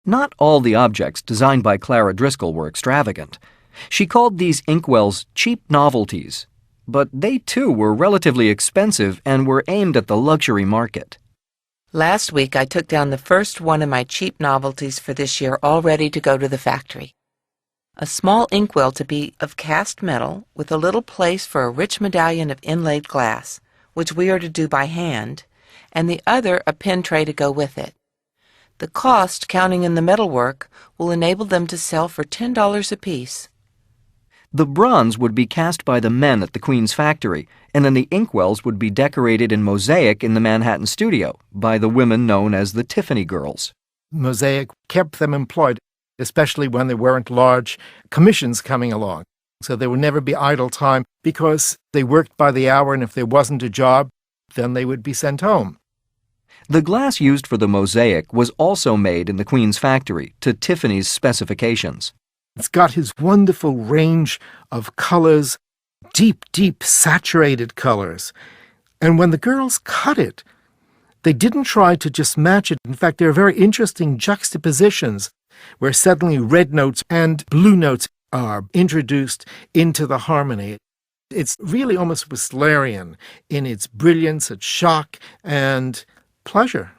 Not all the objects designed by Clara Driscoll were extravagant. She called these Inkwells cheap novelties, but they too were relatively expensive and were aimed at the luxury market. Last week I took down the first one of my cheap novelties for this year, all ready to go to the factory. A small inkwell to be of cast metal with a little place for a rich medallion of inlaid glass, which we are to do by hand, and the other a pin tray to go with it. The cost, counting in the metalwork, will enable them to sell for $10 apiece. The bronze would be cast by the men at the Queen's factory, and then the Inkwells would be decorated in mosaic in the Manhattan studio by the women known as the Tiffany girls. Mosaic kept them employed, especially when there weren't large commissions coming along. So there would never be idle time because they worked by the hour, and if there wasn't a job, then they would be sent home. The glass used for the mosaic was also made in the Queen's factory to Tiffany's specifications. It's got his wonderful range of colors, deep, deep saturated colors. And when the girls cut it, they didn't try to just match it. In fact, there are very interesting juxtapositions where suddenly red notes and blue notes are introduced into the harmony. It's really almost Whistlerian in its brilliance, its shock, and pleasure.